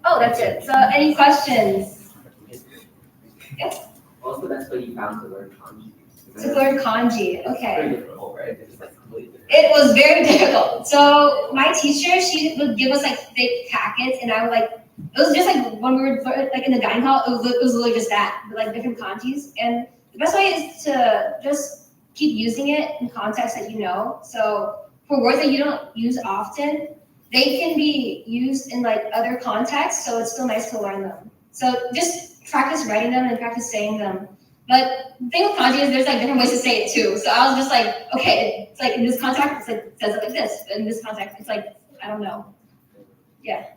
Oh, that's it. So any questions? Yes? What's the best way you found to learn kanji? To learn kanji, okay. Pretty difficult, right? It's like completely different. It was very difficult. So my teacher, she would give us like thick packets, and I would like, it was just like when we were like in the dining hall, it was literally just that, with like different kanjis. And the best way is to just keep using it in context that you know. So for words that you don't use often, they can be used in like other contexts, so it's still nice to learn them. So just practice writing them and practice saying them. But the thing with kanji is there's like different ways to say it too. So I was just like, okay, it's like in this context, it says it like this. But in this context, it's like, I don't know. Yeah.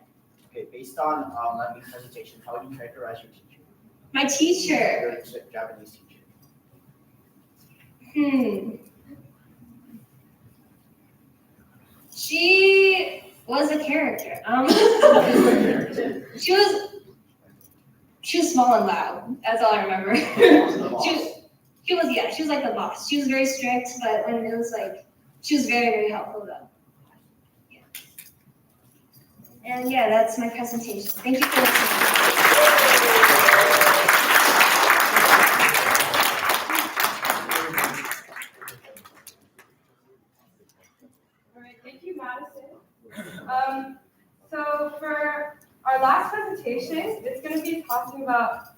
Okay, based on my presentation, how would you characterize your teacher? My teacher. Your Japanese teacher. She was a character. She She was small and loud. That's all I remember. She was like the boss. She was very strict, but when it was like, she was very, very helpful though. Yeah. And yeah, that's my presentation. Thank you for listening. All right, thank you, Madison. So for our last presentation, it's going to be talking about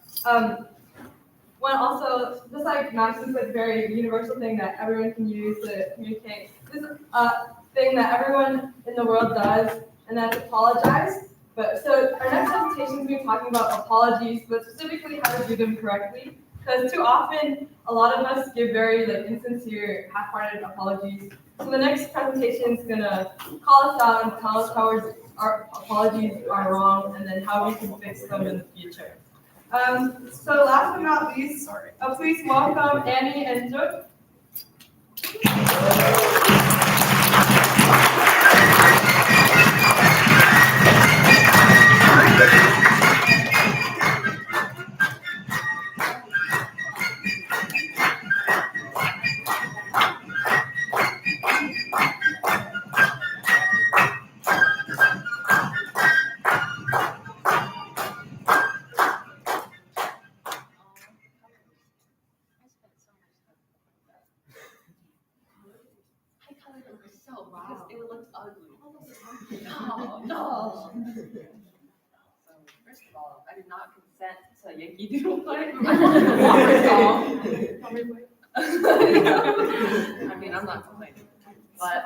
one also, just like Madison's like very universal thing that everyone can use to communicate. This is a thing that everyone in the world does, and that's apologize. But so our next presentation is going to be talking about apologies, but specifically how to do them correctly. Because too often, a lot of us give very like insincere, half-hearted apologies. So the next presentation is going to call us out and tell us how our apologies are wrong, and then how we can fix them in the future. So last but not least, please welcome Annie and Joy. Because it looked ugly. No. So first of all, I did not consent to a Yankee Doodle fight. I mean, I'm not complaining, but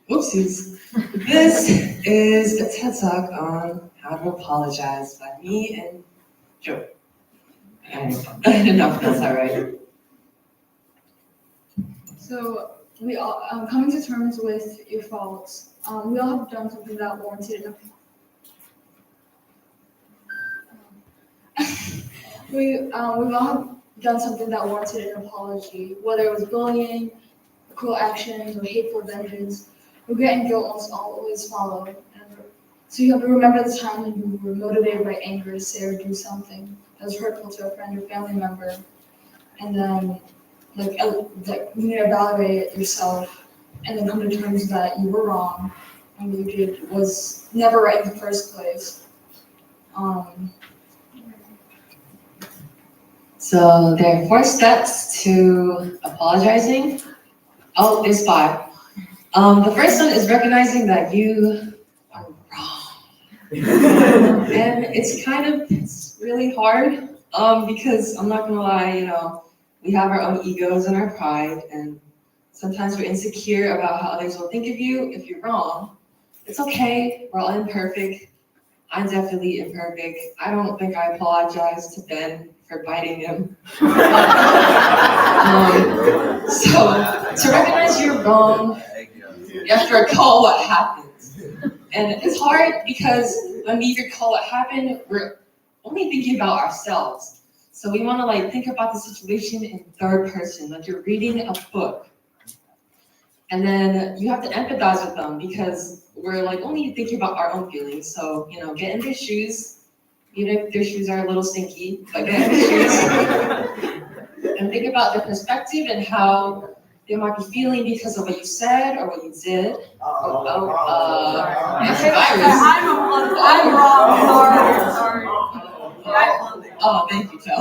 Whoopsies. This is a TED Talk on how to apologize by me and Joe. I did not pronounce that right. So we all coming to terms with your faults. We all have done something that warranted an we've all have done something that warranted an apology, whether it was bullying, cruel actions, or hateful vengeance. Regret and guilt almost always follow. So you have to remember the time when you were motivated by anger to say or do something that was hurtful to a friend or family member, and then you need to evaluate yourself and then come to terms that you were wrong and what you did was never right in the first place. So there are 4 steps to apologizing. Oh, there's 5. The first one is recognizing that you are wrong. And it's really hard because I'm not gonna lie, we have our own egos and our pride, and sometimes we're insecure about how others will think of you if you're wrong. It's okay, we're all imperfect. I'm definitely imperfect. I don't think I apologized to Ben for biting him. So to recognize you're wrong, you have to recall what happened. And it's hard because when we recall what happened, we're only thinking about ourselves. So we want to think about the situation in third person, like you're reading a book. And then you have to empathize with them because we're only thinking about our own feelings. So, get in their shoes, even if their shoes are a little stinky, but get in their shoes and think about their perspective and how they might be feeling because of what you said or what you did. I'm wrong, sorry. Oh, thank you, Phil.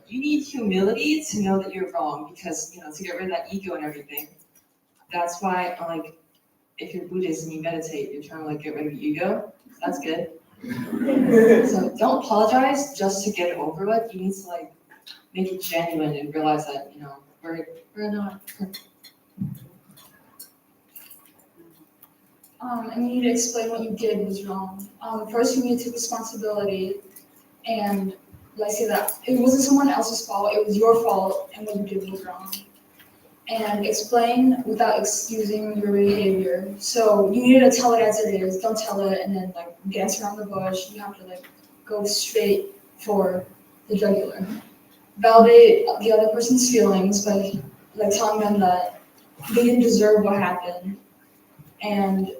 You need humility to know that you're wrong because, to get rid of that ego and everything. That's why, if you're Buddhist and you meditate, you're trying to, get rid of your ego. That's good. So don't apologize just to get it over with. You need to, make it genuine and realize that, we're not perfect. And you need to explain what you did was wrong. First, you need to take responsibility and say that it wasn't someone else's fault, it was your fault, and what you did was wrong. And explain without excusing your behavior. So you need to tell it as it is. Don't tell it and then dance around the bush. You have to go straight for the jugular. Validate the other person's feelings by telling them that they didn't deserve what happened, and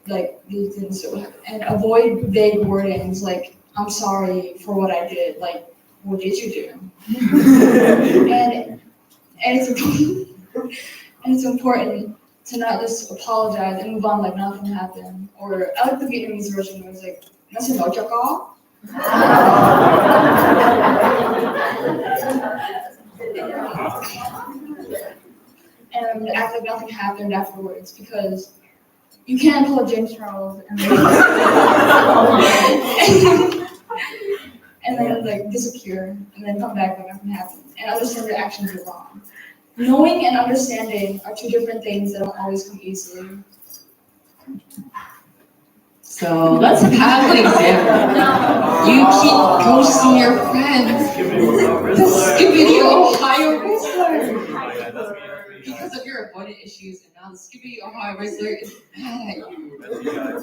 like these things that would happen. And avoid vague wordings like I'm sorry for what I did. Like, what did you do? and it's important to not just apologize and move on like nothing happened. Or I like the Vietnamese version where it's like, "Nó xin lỗi cho có." And act like nothing happened afterwards, because you can't pull a James Charles and then like disappear and then come back like nothing happened and understand your actions are wrong. Knowing and understanding are two different things that don't always come easily. So let's have an example. You keep ghosting your friends. The Skibbity Ohio Whistler. Because of your avoidant issues, and now the Skibbity Ohio Whistler is mad at you.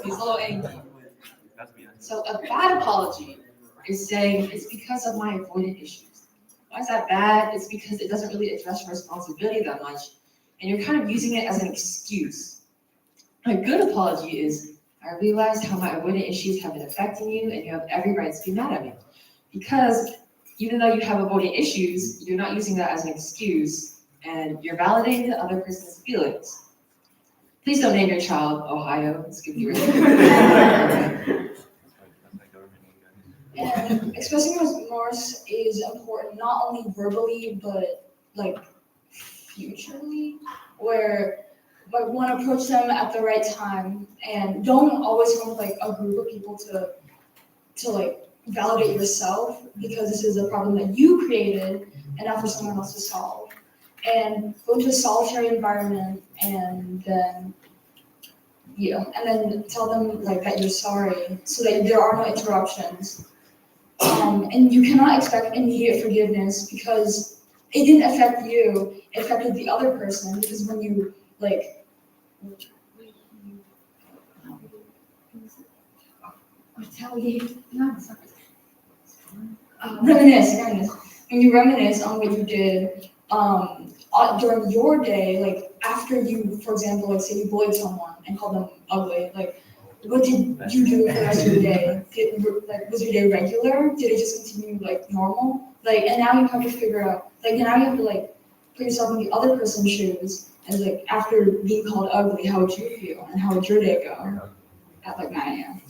He's a little angry. So a bad apology is saying it's because of my avoidant issues. Why is that bad? It's because it doesn't really address your responsibility that much, and you're kind of using it as an excuse. A good apology is, I realized how my avoidant issues have been affecting you, and you have every right to be mad at me. Because even though you have avoidant issues, you're not using that as an excuse, and you're validating the other person's feelings. Please don't name your child Ohio. It's gonna be really And expressing remorse is important, not only verbally, but like futurely, where like want to approach them at the right time, and don't always come with like a group of people to like validate yourself, because this is a problem that you created and not for someone else to solve. And go into a solitary environment, and then tell them like that you're sorry, so that there are no interruptions. And you cannot expect immediate forgiveness, because it didn't affect you, it affected the other person. Because when you like reminisce. When you reminisce on what you did during your day, like after you, for example, like say you bullied someone and called them ugly, like what did you do for the rest of your day? Was your day regular? Did it just continue like normal? Like, and now you have to figure out, like now you have to like put yourself in the other person's shoes, and like after being called ugly, how would you feel, and how would your day go at like 9 a.m.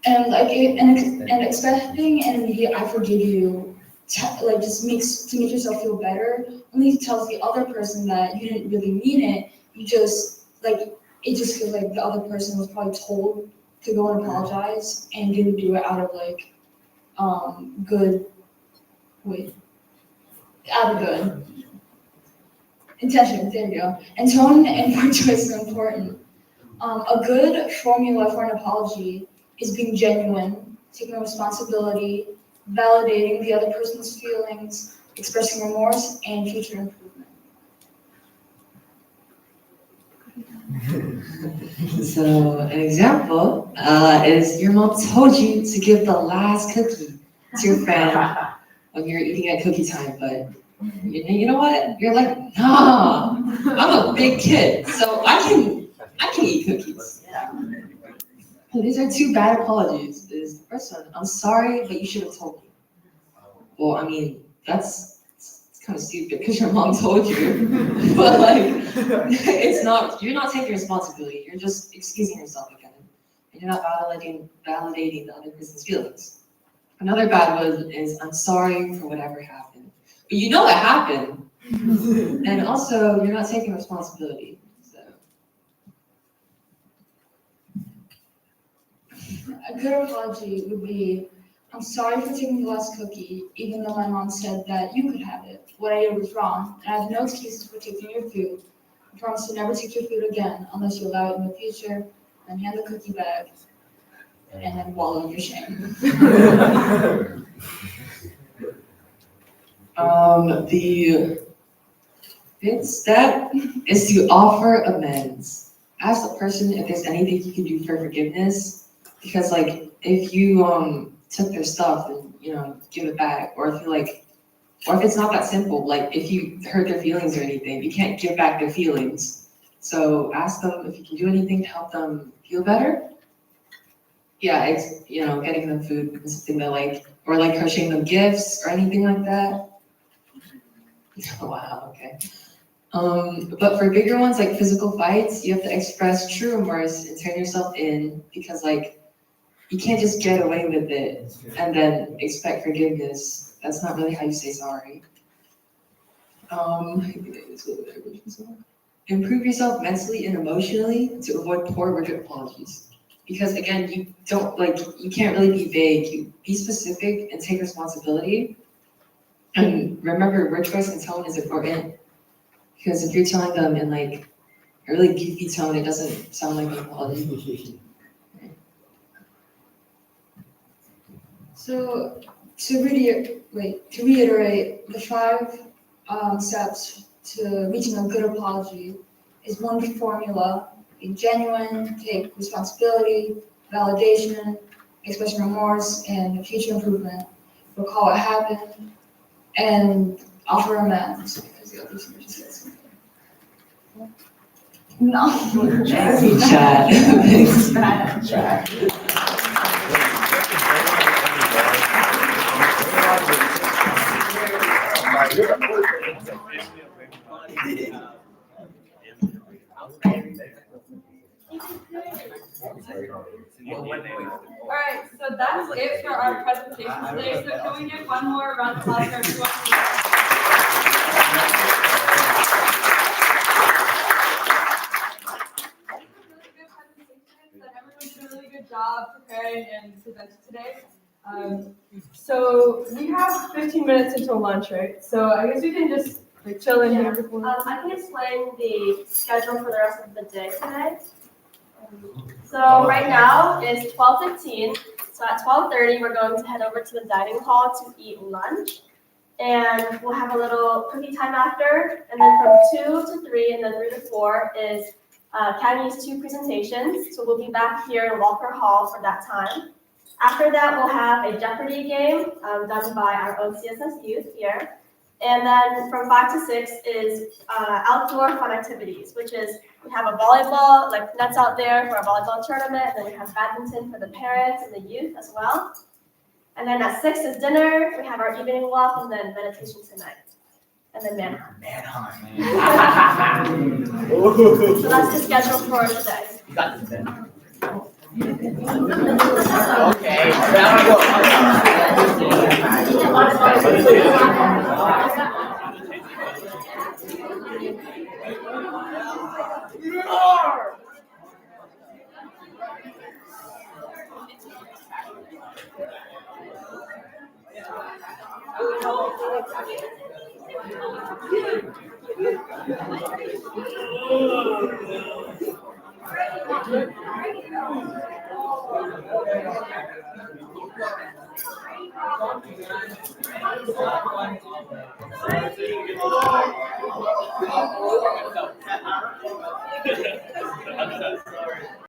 And like and expecting an immediate "I forgive you" like just makes to make yourself feel better only tells the other person that you didn't really mean it. You just like it just feels like the other person was probably told to go and apologize and didn't do it out of like good intention. There you go. And tone and word choice is important. A good formula for an apology is being genuine, taking responsibility, validating the other person's feelings, expressing remorse, and future improvement. So an example is your mom told you to give the last cookie to your friend when you're eating at cookie time, but you know what? You're like, nah, I'm a big kid, so I can eat cookies. So these are two bad apologies. Is the first one, I'm sorry, but you should have told me. Well, I mean, it's kind of stupid because your mom told you, but like, it's not. You're not taking responsibility. You're just excusing yourself again, and you're not validating the other person's feelings. Another bad one is, I'm sorry for whatever happened, but you know what happened, and also you're not taking responsibility. So a good apology would be, I'm sorry for taking the last cookie, even though my mom said that you could have it. What I did was wrong, and I have no excuses for taking your food. I promise to never take your food again unless you allow it in the future, and hand the cookie back, and then wallow in your shame. The fifth step is to offer amends. Ask the person if there's anything you can do for forgiveness, because like if you took their stuff and give it back, or if it's not that simple, like if you hurt their feelings or anything, you can't give back their feelings. So ask them if you can do anything to help them feel better. Yeah, it's, getting them food is something they like, or like crocheting them gifts or anything like that. Wow, okay. But for bigger ones like physical fights, you have to express true remorse and turn yourself in because you can't just get away with it and then expect forgiveness. That's not really how you say sorry. Improve yourself mentally and emotionally to avoid poor rigid apologies. Because again, you can't really be vague. You be specific and take responsibility. And remember, word choice and tone is important. Because if you're telling them in a really goofy tone, it doesn't sound like an apology. So to reiterate, the 5 steps to reaching a good apology is 1 formula: be genuine, take responsibility, validation, express remorse, and future improvement. Recall what happened, and offer amends. Because the other speaker just said something. No. Chat. Alright, so that's it for our presentation today. So can we give one more round of applause for everyone? Everyone did a really good job preparing and presenting today. So we have 15 minutes until lunch, right? So I guess we can just chill in here before. I can explain the schedule for the rest of the day today. So right now it's 12:15. So at 12:30 we're going to head over to the dining hall to eat lunch. And we'll have a little cookie time after. And then from 2 to 3 and then 3 to 4 is Academy's 2 presentations. So we'll be back here in Walker Hall for that time. After that, we'll have a Jeopardy game done by our own CSS youth here. And then from 5 to 6 is outdoor fun activities, which is we have a volleyball, nets out there for a volleyball tournament, and then we have badminton for the parents and the youth as well. And then at 6 is dinner, we have our evening walk, and then meditation tonight. And then manhunt. So that's the schedule for today. You got this, Ben.